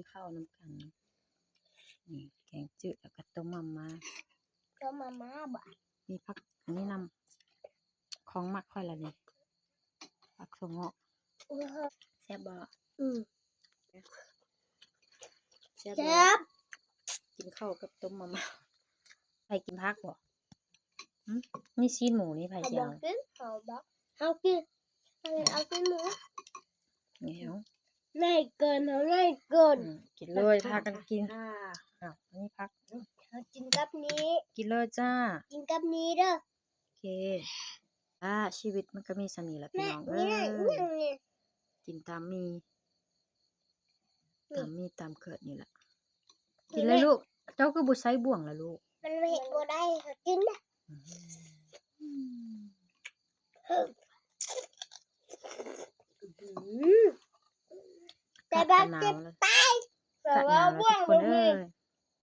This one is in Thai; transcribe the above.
นข้าวนำกันนี่แกงจืดแล้วก็ต้มมาม่าบ่มีผักอันนี้นำของมักค่อยละนี่ผักสงอกแซ่บบ่แซ่บบ่กินข้าวกับต้มมาม่าใครกินผักบ่นี่ซีนหมูนี่ไผสิเอาเอากินหมูแหวไม่เกินกินเลยพากันกินอ้าวอันนี้ผักกินกับนี้ กินเลยจ้ากินกับนี้เด้อโอเคชีวิตมันก็มีสำนี้แหละพี่น้องกินตามมีตามเกิดนี่แหละกินเลยลูกเจ้าก็บ่ใช้บ่วงล่ะลูกมันเฮ็ดบ่ได้เขากินน่ะแต่แบบเจ็บตายแต่ว่าบ่วงบ่มี